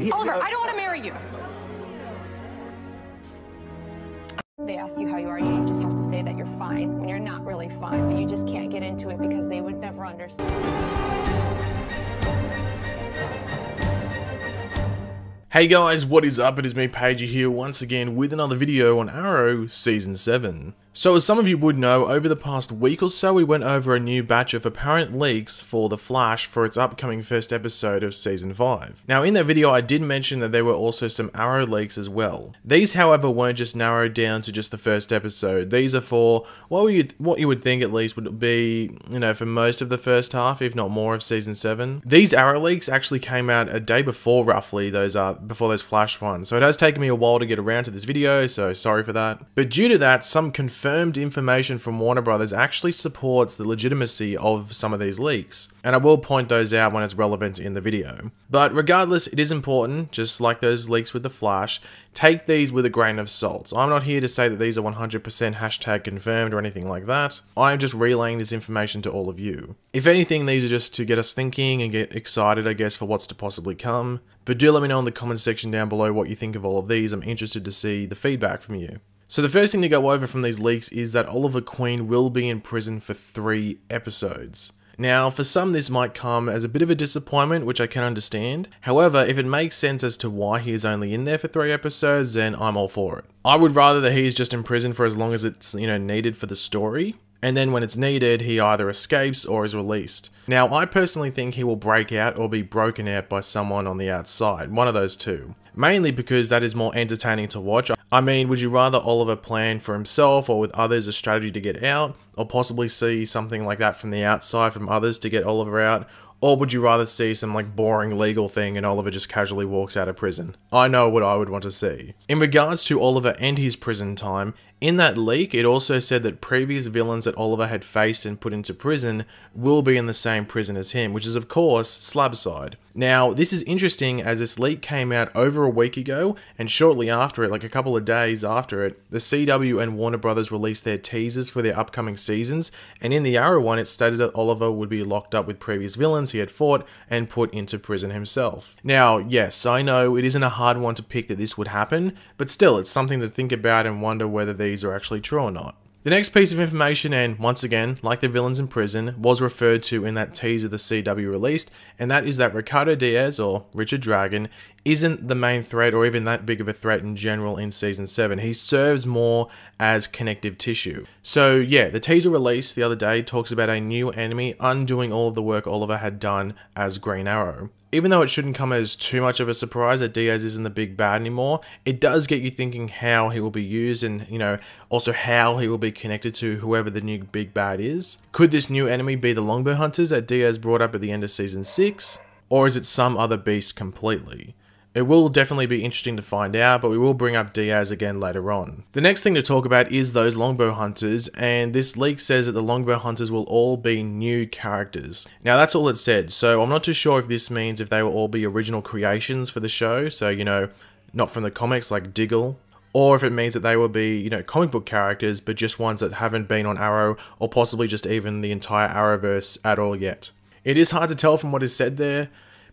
Oliver, I don't want to marry you. They ask you how you are, you just have to say that you're fine when you're not really fine, but you just can't get into it because they would never understand. Hey guys, what is up? It is me, Paige, here once again with another video on Arrow Season 7. So as some of you would know, over the past week or so we went over a new batch of apparent leaks for The Flash for its upcoming first episode of Season 5. Now in that video I did mention that there were also some Arrow leaks as well. These however weren't just narrowed down to just the first episode. These are for what you would think at least would be, for most of the first half, if not more, of Season 7. These Arrow leaks actually came out a day before roughly before those Flash ones. So it has taken me a while to get around to this video, so sorry for that. But due to that, some confirmed information from Warner Brothers actually supports the legitimacy of some of these leaks. And I will point those out when it's relevant in the video. But regardless, it is important, just like those leaks with the Flash, take these with a grain of salt. I'm not here to say that these are 100% hashtag confirmed or anything like that. I am just relaying this information to all of you. If anything, these are just to get us thinking and get excited, I guess, for what's to possibly come. But do let me know in the comments section down below what you think of all of these. I'm interested to see the feedback from you. So the first thing to go over from these leaks is that Oliver Queen will be in prison for 3 episodes. Now, for some this might come as a bit of a disappointment, which I can understand. However, if it makes sense as to why he is only in there for 3 episodes, then I'm all for it. I would rather that he is just in prison for as long as it's, needed for the story. And then when it's needed, he either escapes or is released. Now, I personally think he will break out or be broken out by someone on the outside, one of those two. Mainly because that is more entertaining to watch. I mean, would you rather Oliver plan for himself or with others a strategy to get out, or possibly see something like that from the outside from others to get Oliver out? Or would you rather see some boring legal thing and Oliver just casually walks out of prison? I know what I would want to see. In regards to Oliver and his prison time, in that leak it also said that previous villains that Oliver had faced and put into prison will be in the same prison as him, which is of course Slabside. Now this is interesting as this leak came out over a week ago, and shortly after it, like a couple of days after it, the CW and Warner Brothers released their teasers for their upcoming seasons, and in the Arrow one it stated that Oliver would be locked up with previous villains he had fought and put into prison himself. Now yes, I know it isn't a hard one to pick that this would happen, but still it's something to think about and wonder whether these are actually true or not. The next piece of information, and once again, like the villains in prison, was referred to in that teaser the CW released, and that is that Ricardo Diaz, or Richard Dragon, isn't the main threat or even that big of a threat in general in Season 7. He serves more as connective tissue. So yeah, the teaser released the other day talks about a new enemy undoing all of the work Oliver had done as Green Arrow. Even though it shouldn't come as too much of a surprise that Diaz isn't the big bad anymore, it does get you thinking how he will be used and, also how he will be connected to whoever the new big bad is. Could this new enemy be the Longbow Hunters that Diaz brought up at the end of Season 6? Or is it some other beast completely? It will definitely be interesting to find out, but we will bring up Diaz again later on. The next thing to talk about is those Longbow Hunters, and this leak says that the Longbow Hunters will all be new characters. Now that's all it said, so I'm not too sure if this means if they will all be original creations for the show, so not from the comics like Diggle, or if it means that they will be, comic book characters, but just ones that haven't been on Arrow, or possibly just even the entire Arrowverse at all yet. It is hard to tell from what is said there,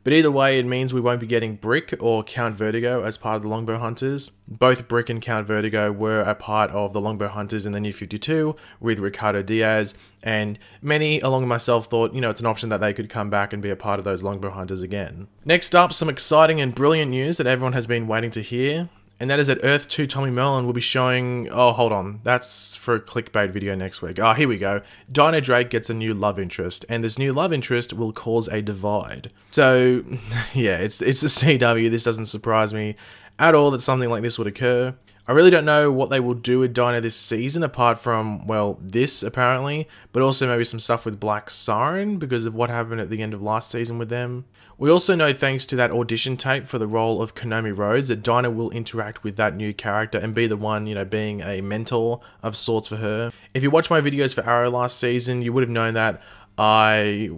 but either way, it means we won't be getting Brick or Count Vertigo as part of the Longbow Hunters. Both Brick and Count Vertigo were a part of the Longbow Hunters in the New 52 with Ricardo Diaz, and many, along with myself, thought, it's an option that they could come back and be a part of those Longbow Hunters again. Next up, some exciting and brilliant news that everyone has been waiting to hear. And that is that Earth 2 Tommy Mellon will be showing... Oh, hold on. That's for a clickbait video next week. Oh, here we go. Dinah Drake gets a new love interest, and this new love interest will cause a divide. So, yeah, it's the CW. This doesn't surprise me at all that something like this would occur. I really don't know what they will do with Dinah this season, apart from, well, this apparently, but also maybe some stuff with Black Siren because of what happened at the end of last season with them. We also know, thanks to that audition tape for the role of Konami Rhodes, that Dinah will interact with that new character and be the one, being a mentor of sorts for her. If you watch my videos for Arrow last season, you would have known that I,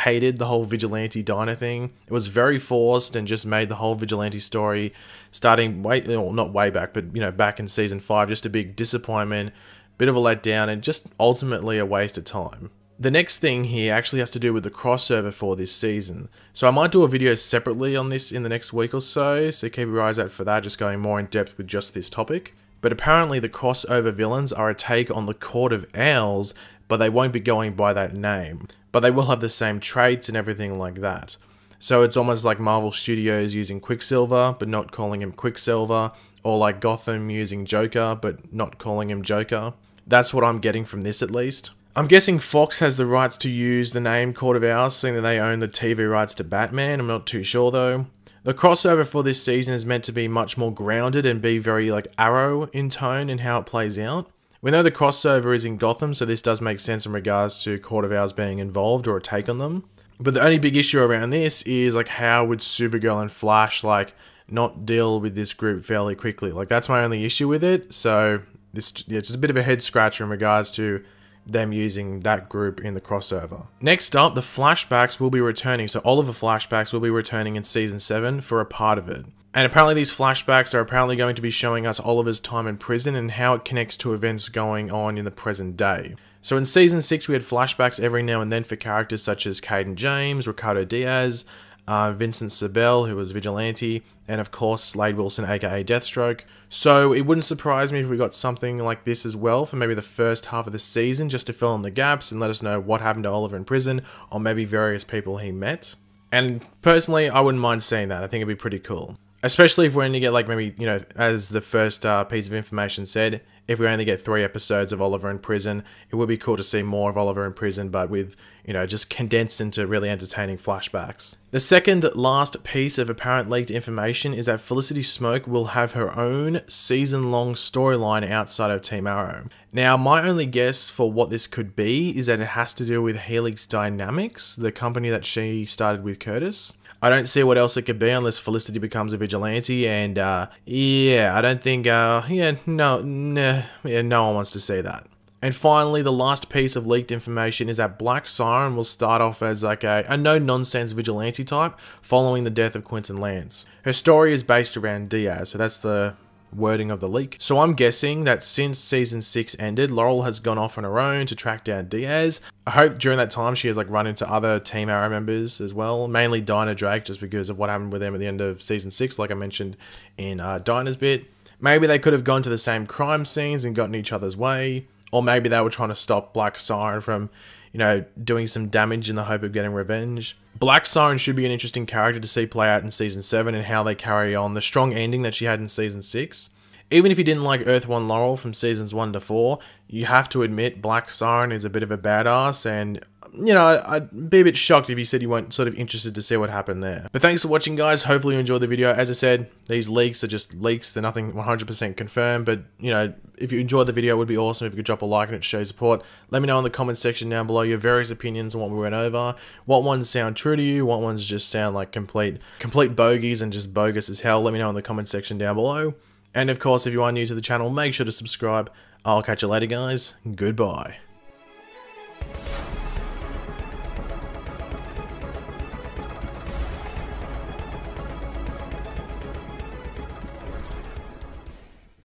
hated the whole Vigilante Dinah thing. It was very forced and just made the whole Vigilante story starting not way back, but, back in Season 5, just a big disappointment, bit of a letdown, and just ultimately a waste of time. The next thing here actually has to do with the crossover for this season. So I might do a video separately on this in the next week or so keep your eyes out for that, just going more in depth with just this topic. But apparently the crossover villains are a take on the Court of Owls, but they won't be going by that name. But they will have the same traits and everything like that. So it's almost like Marvel Studios using Quicksilver, but not calling him Quicksilver, or like Gotham using Joker, but not calling him Joker. That's what I'm getting from this at least. I'm guessing Fox has the rights to use the name Court of Owls, seeing that they own the TV rights to Batman. I'm not too sure though. The crossover for this season is meant to be much more grounded and be very like Arrow in tone in how it plays out. We know the crossover is in Gotham, so this does make sense in regards to Court of Owls being involved or a take on them. But the only big issue around this is like how would Supergirl and Flash like not deal with this group fairly quickly? Like that's my only issue with it. So this it's just a bit of a head scratcher in regards to them using that group in the crossover. Next up, the flashbacks will be returning. So Oliver flashbacks will be returning in season 7 for a part of it. And apparently these flashbacks are apparently going to be showing us Oliver's time in prison and how it connects to events going on in the present day. So in season 6 we had flashbacks every now and then for characters such as Caden James, Ricardo Diaz, Vincent Sabel, who was Vigilante, and of course Slade Wilson aka Deathstroke. So it wouldn't surprise me if we got something like this as well for maybe the first half of the season, just to fill in the gaps and let us know what happened to Oliver in prison, or maybe various people he met. And personally, I wouldn't mind seeing that. I think it'd be pretty cool. Especially if we only get like maybe, you know, as the first piece of information said, if we only get 3 episodes of Oliver in prison, it would be cool to see more of Oliver in prison, but with, you know, just condensed into really entertaining flashbacks. The second last piece of apparent leaked information is that Felicity Smoke will have her own season-long storyline outside of Team Arrow. Now, my only guess for what this could be is that it has to do with Helix Dynamics, the company that she started with Curtis. I don't see what else it could be unless Felicity becomes a vigilante, and yeah, I don't think, no one wants to see that. And finally, the last piece of leaked information is that Black Siren will start off as like a no-nonsense vigilante type following the death of Quentin Lance. Her story is based around Diaz, so that's the wording of the leak. So I'm guessing that since season 6 ended, Laurel has gone off on her own to track down Diaz. I hope during that time she has like run into other Team Arrow members as well, mainly Dinah Drake, just because of what happened with them at the end of season 6, like I mentioned in Dinah's bit. Maybe they could have gone to the same crime scenes and gotten each other's way, or maybe they were trying to stop Black Siren from, you know, doing some damage in the hope of getting revenge. Black Siren should be an interesting character to see play out in season 7 and how they carry on the strong ending that she had in season 6. Even if you didn't like Earth 1 Laurel from seasons 1 to 4, you have to admit Black Siren is a bit of a badass, and, you know, I'd be a bit shocked if you said you weren't sort of interested to see what happened there. But thanks for watching, guys. Hopefully you enjoyed the video. As I said, these leaks are just leaks. They're nothing 100% confirmed, but, you know, if you enjoyed the video, it would be awesome if you could drop a like and it shows support. Let me know in the comments section down below your various opinions on what we went over. What ones sound true to you? What ones just sound like complete bogeys and just bogus as hell? Let me know in the comments section down below. And of course, if you are new to the channel, make sure to subscribe. I'll catch you later, guys. Goodbye.